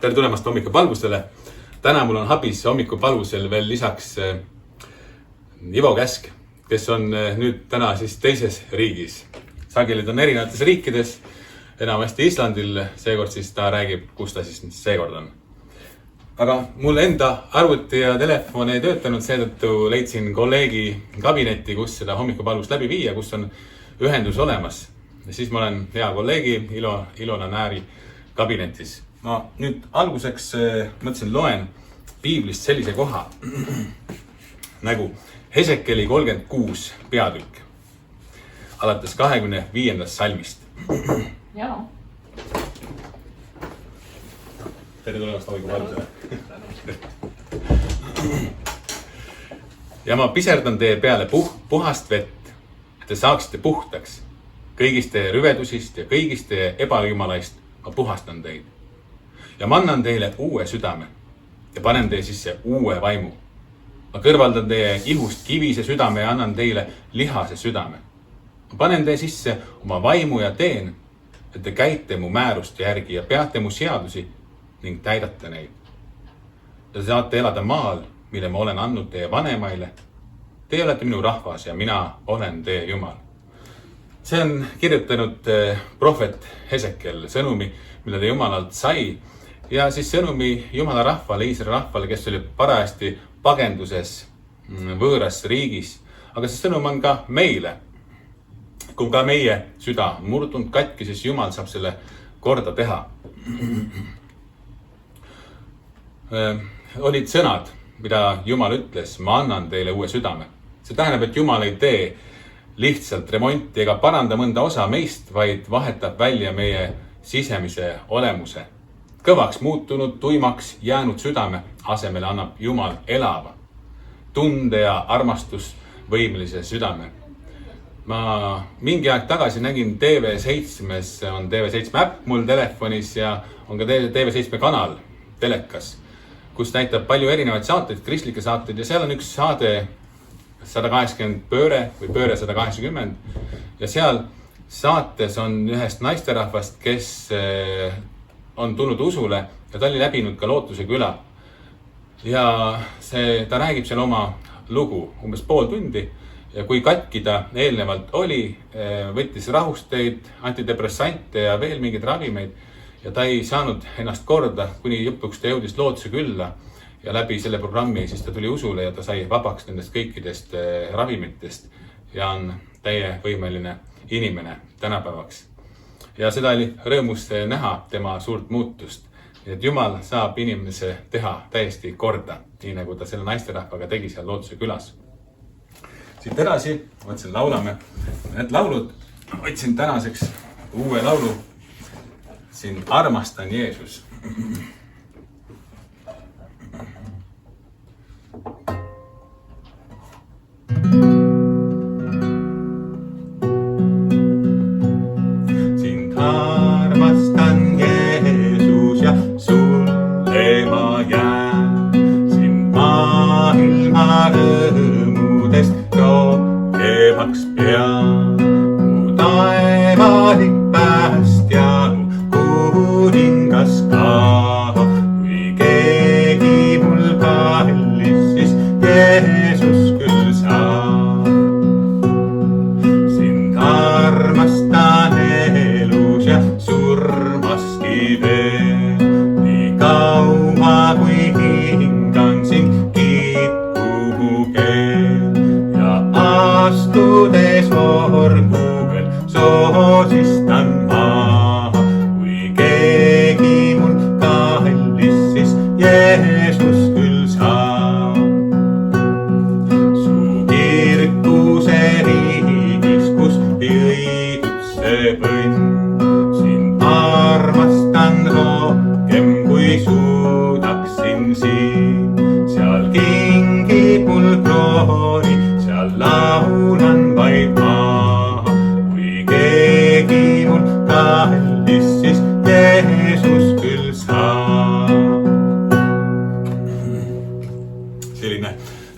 Tere tulemast hommikupalvusele. Täna mul on habis hommikupalvusel veel lisaks Ivo Käsk, kes on nüüd täna siis teises riigis. Sageli on erinevates riikides, enamasti Islandil, seekord siis ta räägib, kus ta siis seekord on. Aga mul enda arvuti ja telefon ei töötanud, seetõttu leidsin kolleegi kabinetti, kus seda hommikupalvust läbi viia, kus on ühendus olemas. Ja siis ma olen hea kolleegi Ilona Nääri kabinetis. Ma nüüd alguseks mõtlesin loen piiblist sellise koha nagu Hesekeli 36 peatükk alates 25. salmist. Jaa. Tere tulemast hommikupalvusele. Ja ma piserdan teie peale puhast vett, et te saaksite puhtaks. Kõigist teie rüvedusist ja kõigist teie ebajumalaist ma puhastan teid. Ja ma annan teile uue südame ja panen teie sisse uue vaimu. Ma kõrvaldan teie ihust kivise südame ja annan teile lihase südame. Ma panen teie sisse oma vaimu ja teen, et te käite mu määruste järgi ja peate mu seadusi ning täidate neid. Ja te saate elada maal, mille ma olen andnud teie vanemaile. Teie olete minu rahvas ja mina olen teie Jumal. See on kirjutanud prohvet Hesekel sõnumi, mille ta Jumalalt sai. Ja siis sõnumi Jumala rahvale, Iisraeli rahvale, kes oli parajasti pagenduses võõras riigis. Aga see sõnum on ka meile. Kui ka meie süda murdunud katki, siis Jumal saab selle korda teha. Olid sõnad, mida Jumal ütles, ma annan teile uue südame. See tähendab, et Jumal ei tee lihtsalt remonti ega paranda mõnda osa meist, vaid vahetab välja meie sisemise olemuse. Kõvaks muutunud, tuimaks jäänud südame asemele annab Jumal elava, tunde ja armastus võimelise südame. Ma mingi aeg tagasi nägin TV7-s, on TV7 äpp mul telefonis ja on ka TV7 kanal telekas, kus näitab palju erinevaid saateid, kristlikke saateid ja seal on üks saade 180 pööre või pööre 180 ja seal saates on ühest naisterahvast, kes on tulnud usule ja ta oli läbinud ka Lootuse küla. Ja ta räägib seal oma lugu umbes pool tundi ja kui katki ta eelnevalt oli, võttis rahusteid, antidepressante ja veel mingeid ravimeid ja ta ei saanud ennast korda, kuni lõpuks ta jõudis Lootuse külla ja läbi selle programmi siis ta tuli usule ja ta sai vabaks nendest kõikidest ravimitest ja on täie võimeline inimene tänapäevaks. Ja seda oli rõõmus näha tema suurt muutust. Et Jumal saab inimese teha täiesti korda, nii nagu ta selle naisterahvaga tegi seal Lootuse külas. Siit edasi, mõtlesin, laulame. Need laulud võtsin tänaseks uue laulu. Siin Armastan Jeesus.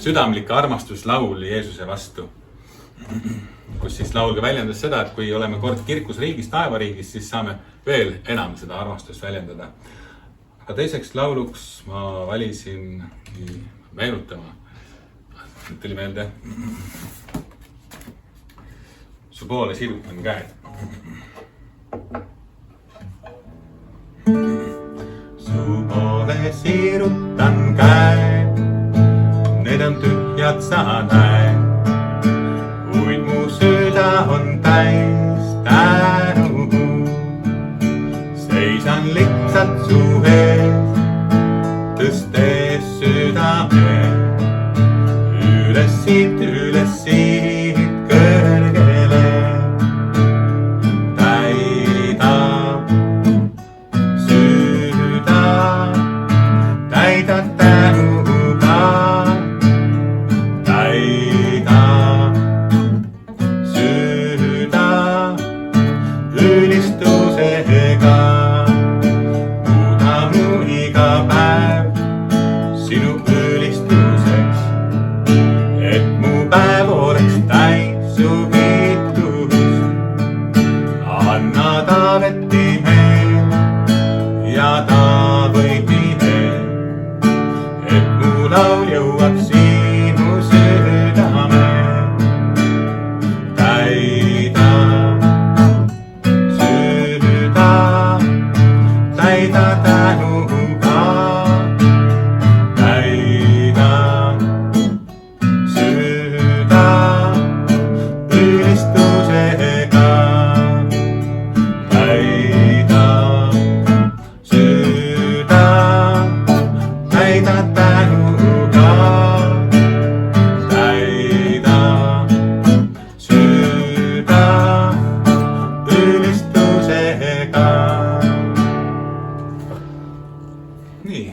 Südamlik armastuslaul Jeesuse vastu. kus siis laul ka väljendas seda, et kui oleme kord kirkus riigis, taevariigis, siis saame veel enam seda armastust väljendada. aga teiseks lauluks ma valisin meenutama. Nüüd tuli meelde. Su poole sirutan käed. Su poole sirutan käed, need on tühjad, sa näed. Kuid mu süda on täis tänu. Seisan lihtsalt su ees, tõstes südame. Üles siit kõrgele. Täida süda, täida tänuga. Täida süda ülistusega. Muuda mu iga päev sinu ülistuseks. Et mu päev oleks täis su kiitust. Anna Taaveti meel ja Taavõiti meel. Et mu laul jõuab sinu südame. Täida süda, täida tänuga. Täida süda ülistusega. Täida süda, täida tänuga. Täida süda ülistusega. Nii,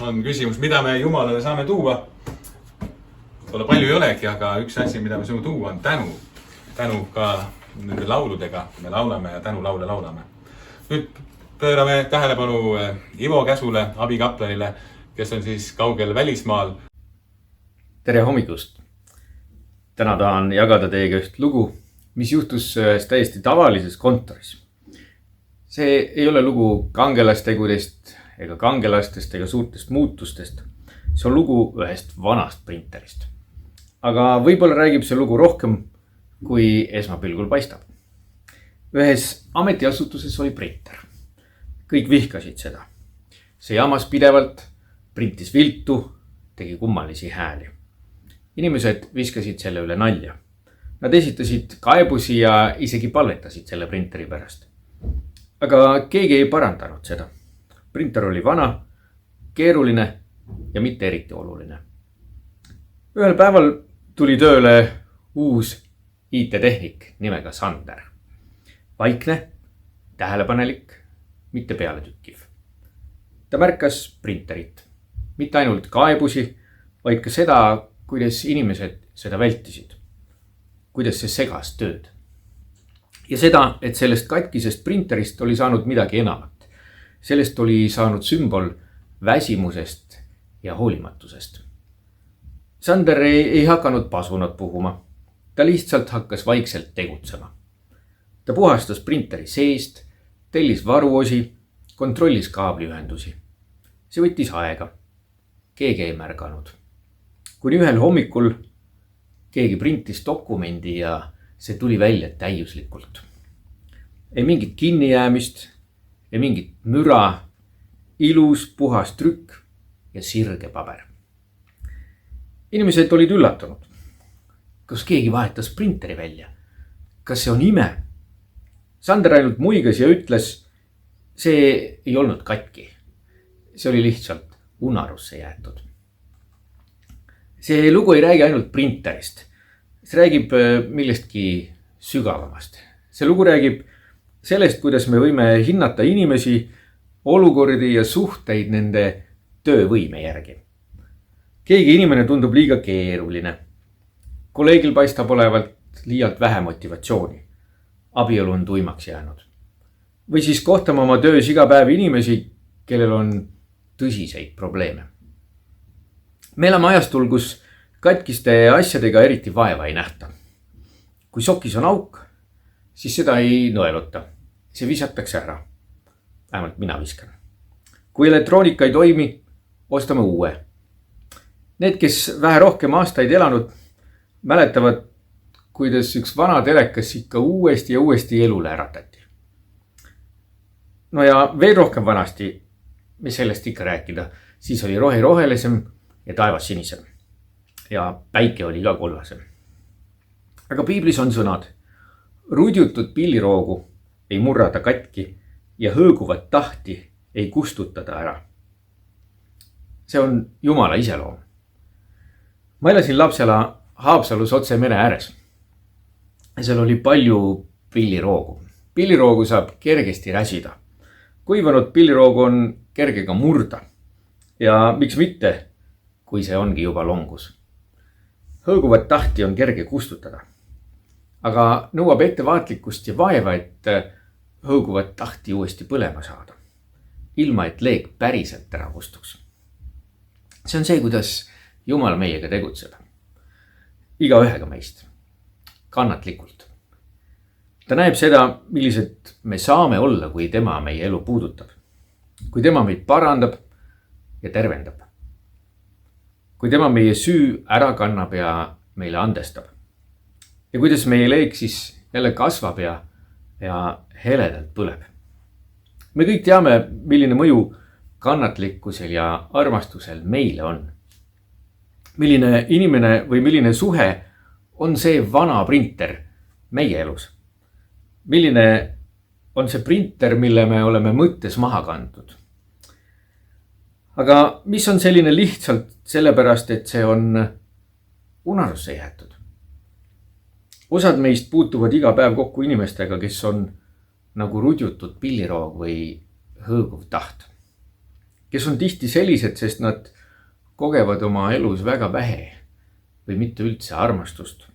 on küsimus, mida me Jumalale saame tuua? Võib-olla palju ei olegi, aga üks asi, mida me saame tuua, on tänu. Tänu ka nende lauludega, me laulame ja tänulaule laulame. Nüüd pöörame tähelepanu Ivo Käsule, abikaplanile, kes on siis kaugel välismaal. Tere hommikust! Täna tahan jagada teiega üht lugu, mis juhtus ühes täiesti tavalises kontoris. See ei ole lugu kangelastegudest ega kangelastest ega suurtest muutustest. See on lugu ühest vanast printerist. Aga võib-olla räägib see lugu rohkem, kui esmapilgul paistab. Ühes ametiasutuses oli printer. Kõik vihkasid seda. See jamas pidevalt, printis viltu, tegi kummalisi hääli. Inimesed viskasid selle üle nalja. Nad esitasid kaebusi ja isegi palvetasid selle printeri pärast. Aga keegi ei parandanud seda. Printer oli vana, keeruline ja mitte eriti oluline. Ühel päeval tuli tööle uus IT-tehnik nimega Sander. Vaikne, tähelepanelik, mitte pealetükkiv. Ta märkas printerit. Mitte ainult kaebusi, vaid ka seda, kuidas inimesed seda vältisid. Kuidas see segas tööd. Ja seda, et sellest katkisest printerist oli saanud midagi enamat. Sellest oli saanud sümbol väsimusest ja hoolimatusest. Sander ei hakanud pasunat puhuma. Ta lihtsalt hakkas vaikselt tegutsema. Ta puhastas printeri seest, tellis varuosi, kontrollis kaabliühendusi. See võttis aega. Keegi ei märganud. Kuni ühel hommikul keegi printis dokumendi ja see tuli välja täiuslikult. Ei mingit kinnijäämist, ei mingit müra, ilus, puhas trükk ja sirge paber. Inimesed olid üllatunud. Kas keegi vahetas printeri välja? Kas see on ime? Sander ainult muigas ja ütles, see ei olnud katki. See oli lihtsalt unarusse jäetud. See lugu ei räägi ainult printerist. See räägib millestki sügavamast. See lugu räägib sellest, kuidas me võime hinnata inimesi, olukordi ja suhteid nende töövõime järgi. Keegi inimene tundub liiga keeruline. Kolleegil paistab olevalt liialt vähe motivatsiooni. Abielu on tuimaks jäänud. Või siis kohtame oma töös iga päev inimesi, kellel on tõsiseid probleeme. Me elame ajastul, kus katkiste asjadega eriti vaeva ei nähta. Kui sokis on auk, siis seda ei nõeluta. See visatakse ära. Vähemalt mina viskan. kui elektroonika ei toimi, ostame uue. Need, kes vähe rohkem aastaid elanud, mäletavad, kuidas üks vana telekas ikka uuesti ja uuesti elule äratati. No ja veel rohkem vanasti, mis sellest ikka rääkida, siis oli rohi rohelisem ja taevas sinisem. Ja päike oli ka kollasem. Aga piiblis on sõnad: rudjutud pilliroogu ei murrata katki ja hõõguvat tahti ei kustutada ära. See on Jumala iseloom. Ma elasin lapsena Haapsalus otse mere ääres. Seal oli palju pilliroogu. Pilliroogu saab kergesti räsida. Kuivanud pilliroogu on kerge ka murda. Ja miks mitte, kui see ongi juba longus. Hõõguvat tahti on kerge kustutada. Aga nõuab ettevaatlikkust ja vaeva, et hõõguvat tahti uuesti põlema saada. Ilma, et leek päriselt ära kustuks. See on see, kuidas Jumal meiega tegutseb. Iga ühega meist. Kannatlikult. Ta näeb seda, millised me saame olla, kui tema meie elu puudutab. Kui tema meid parandab ja tervendab. Kui tema meie süü ära kannab ja meile andestab. Ja kuidas meie leek siis jälle kasvab ja heledalt põleb. Me kõik teame, milline mõju kannatlikkusel ja armastusel meile on. Milline inimene või milline suhe on see vana printer meie elus. Milline on see printer, mille me oleme mõttes maha kandnud. Aga mis on selline lihtsalt sellepärast, et see on unarusse jäetud. Osad meist puutuvad iga päev kokku inimestega, kes on nagu rudjutud pilliroog või hõõguv taht. Kes on tihti sellised, sest nad kogevad oma elus väga vähe või mitte üldse armastust,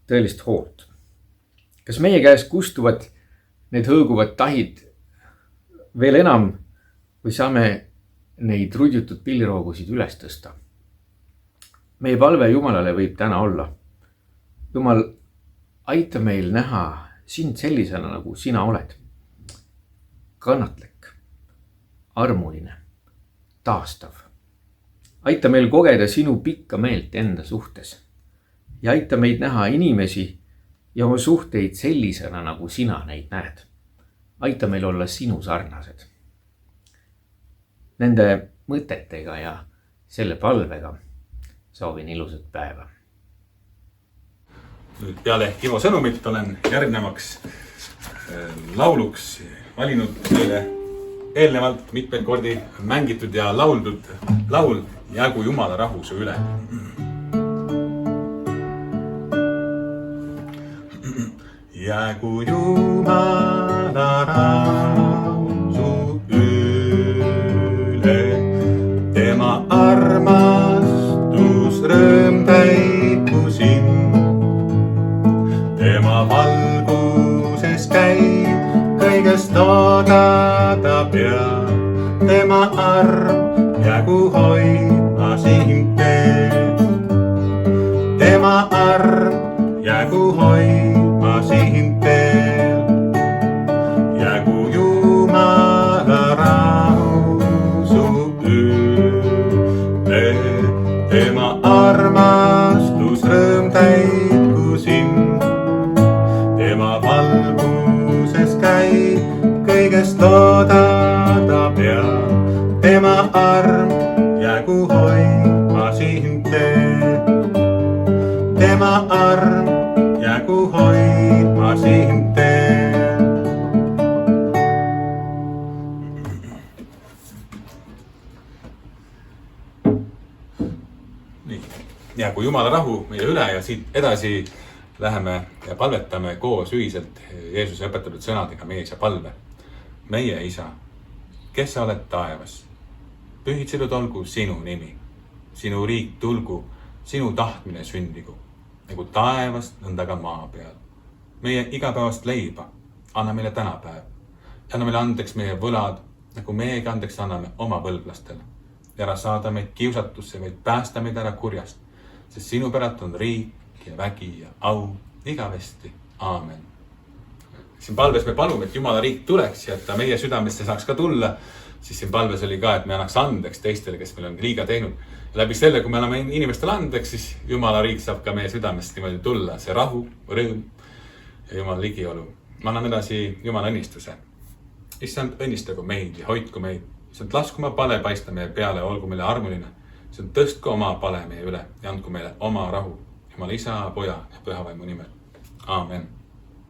tõelist hoolt. Kas meie käes kustuvad need hõõguvad tahid veel enam või saame neid rudjutud pilliroogusid üles tõsta? Meie palve Jumalale võib täna olla: Jumal, aita meil näha sind sellisena, nagu sina oled. Kannatlik, armuline, taastav. Aita meil kogeda sinu pikka meelt enda suhtes. Ja aita meid näha inimesi ja oma suhteid sellisena, nagu sina neid näed. Aita meil olla sinu sarnased. Nende mõtetega ja selle palvega soovin ilusat päeva. Nüüd peale Ivo sõnumit olen järgnevaks lauluks valinud teile eelnevalt mitmeid kordi mängitud ja lauldud laul Jäägu Jumala rahu su üle. Jäägu Jumala rahu su üle, tema armastus rõõm täiku sind. Tema valguses käib, kõigest oodata peab. Tema arm jäägu hoidma sind teeb. Tema arm jäägu hoidma sind teeb. Jäägu Jumala rahu su üle, tema armastus rõõm täiku sind. Tema valguses käib, kõigest oodata peab. Tema arm jäägu hoidma sind teeb. Tema arm jäägu hoidma sind teeb. Nii, jäägu Jumala rahu meie üle ja siit edasi läheme ja palvetame koos ühiselt Jeesuse õpetatud sõnadega mees ja palve. Meie Isa, kes sa oled taevas, pühitsetud olgu sinu nimi, sinu riik tulgu, sinu tahtmine sündigu, nagu taevast nõnda ka maa peal. Meie igapäevast leiba anna meile tänapäev ja anna meile andeks meie võlad, nagu meiegi andeks anname oma võlglastele. Ja ära saada meid kiusatusse, vaid päästa meid ära kurjast, sest sinu päralt on riik ja vägi ja au igavesti. Aamen. Siin palves me palume, et Jumala riik tuleks ja et ta meie südamesse saaks ka tulla. siis siin palves oli ka, et me annaks andeks teistele, kes meil on liiga teinud. Ja läbi selle, kui me anname inimestele andeks, siis Jumala riik saab ka meie südamest niimoodi tulla. See rahu, rõõm ja Jumala ligiolu. Ma annan edasi Jumala õnnistuse. Issand, õnnistagu meid ja hoidku meid. Issand, lasku oma pale paista meie peale, olgu meile armuline. Issand, tõstku oma pale meie üle ja andku meile oma rahu. Jumala Isa, Poja ja Pühavaimu nimel. Aamen.